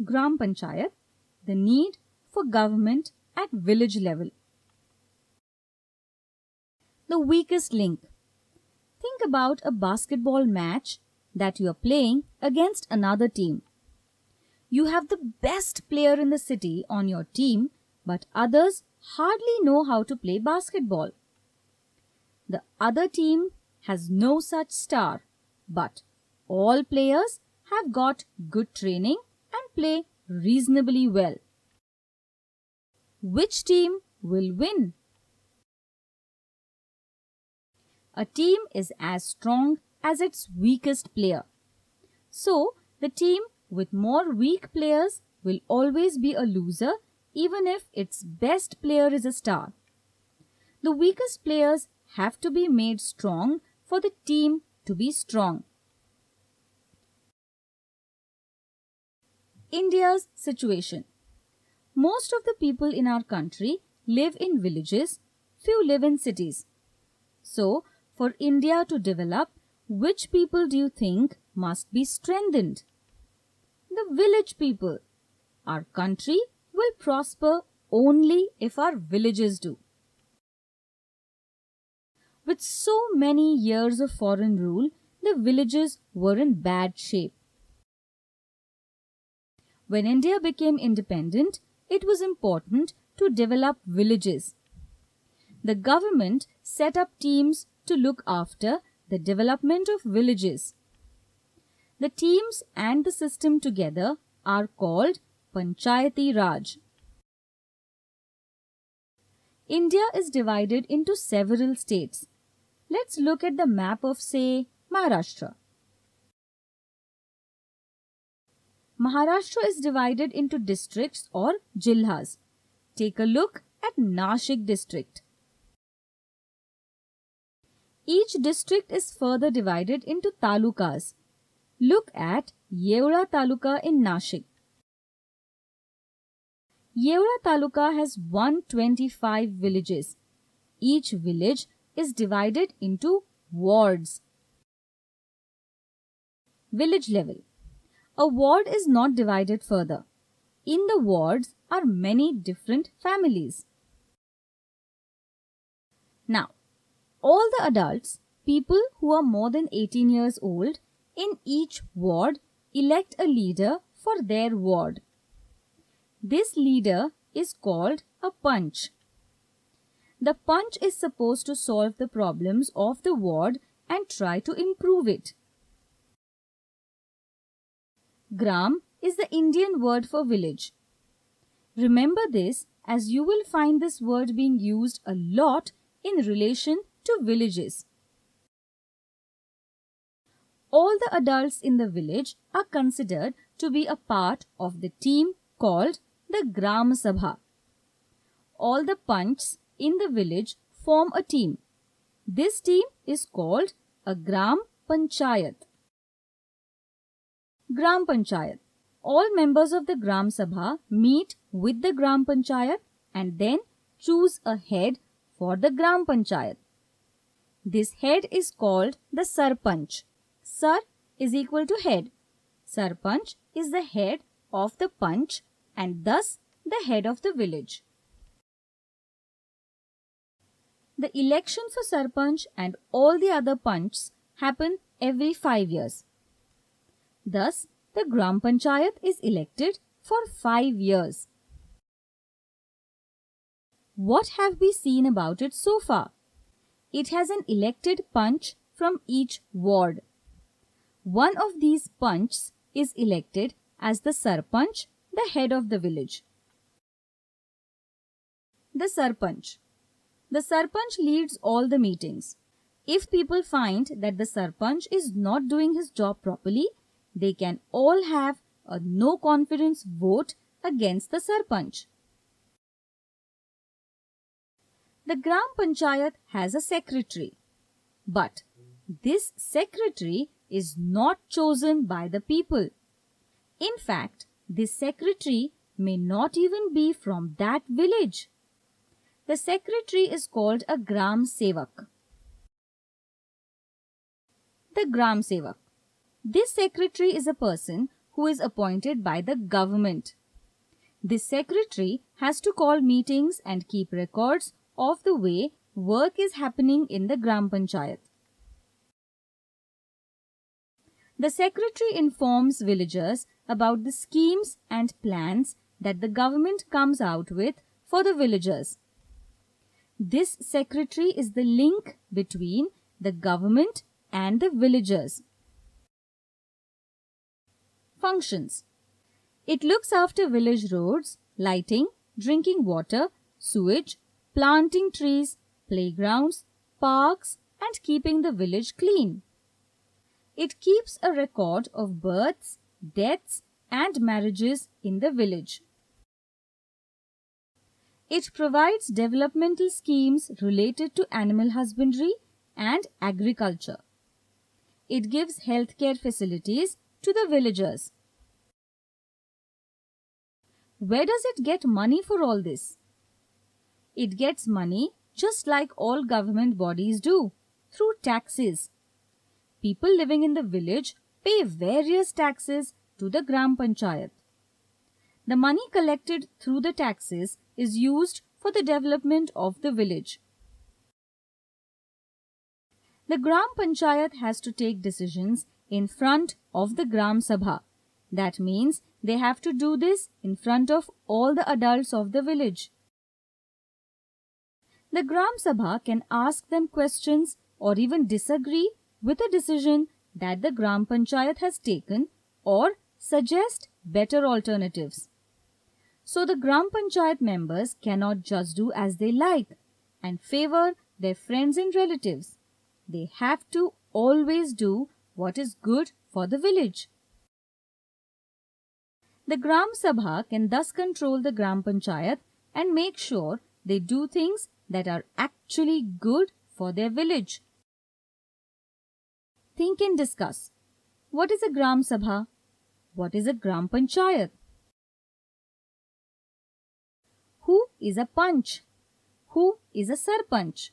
Gram Panchayat, the need for government at village level. The weakest link. Think about a basketball match that you are playing against another team. You have the best player in the city on your team, but others hardly know how to play basketball. The other team has no such star, but all players have got good training and play reasonably well. Which team will win? A team is as strong as its weakest player. So, the team with more weak players will always be a loser even if its best player is a star. The weakest players have to be made strong for the team to be strong. India's situation. Most of the people in our country live in villages, few live in cities. So, for India to develop, which people do you think must be strengthened? The village people. Our country will prosper only if our villages do. With so many years of foreign rule, the villages were in bad shape. When India became independent, it was important to develop villages. The government set up teams to look after the development of villages. The teams and the system together are called Panchayati Raj. India is divided into several states. Let's look at the map of, say, Maharashtra. Maharashtra is divided into districts or jilhas. Take a look at Nashik district. Each district is further divided into talukas. Look at Yeola Taluka in Nashik. Yeola Taluka has 125 villages. Each village is divided into wards. Village level. A ward is not divided further. In the wards are many different families. Now, all the adults, people who are more than 18 years old, in each ward elect a leader for their ward. This leader is called a Panch. The Panch is supposed to solve the problems of the ward and try to improve it. Gram is the Indian word for village. Remember this as you will find this word being used a lot in relation to villages. All the adults in the village are considered to be a part of the team called the Gram Sabha. All the Panchs in the village form a team. This team is called a Gram Panchayat. Gram Panchayat. All members of the Gram Sabha meet with the Gram Panchayat and then choose a head for the Gram Panchayat. This head is called the Sarpanch. Sar is equal to head. Sarpanch is the head of the Panch and thus the head of the village. The election for Sarpanch and all the other Panchs happen every 5 years. Thus, the Gram Panchayat is elected for 5 years. What have we seen about it so far? It has an elected Panch from each ward. One of these Panchs is elected as the Sarpanch, the head of the village. The Sarpanch. The Sarpanch leads all the meetings. If people find that the Sarpanch is not doing his job properly, they can all have a no confidence vote against the Sarpanch. The Gram Panchayat has a secretary, but this secretary is not chosen by the people. In fact, this secretary may not even be from that village. The secretary is called a Gram Sevak. The Gram Sevak. This secretary is a person who is appointed by the government. This secretary has to call meetings and keep records of the way work is happening in the Gram Panchayat. The secretary informs villagers about the schemes and plans that the government comes out with for the villagers. This secretary is the link between the government and the villagers. Functions. It looks after village roads, lighting, drinking water, sewage, planting trees, playgrounds, parks, and keeping the village clean. It keeps a record of births, deaths, and marriages in the village. It provides developmental schemes related to animal husbandry and agriculture. It gives healthcare facilities to the villagers. Where does it get money for all this? It gets money just like all government bodies do, through taxes. People living in the village pay various taxes to the Gram Panchayat. The money collected through the taxes is used for the development of the village. The Gram Panchayat has to take decisions in front of the Gram Sabha. That means they have to do this in front of all the adults of the village. The Gram Sabha can ask them questions or even disagree with a decision that the Gram Panchayat has taken or suggest better alternatives. So the Gram Panchayat members cannot just do as they like and favor their friends and relatives. They have to always do what is good for the village. The Gram Sabha can thus control the Gram Panchayat and make sure they do things that are actually good for their village. Think and discuss. What is a Gram Sabha? What is a Gram Panchayat? Who is a Panch? Who is a Sarpanch?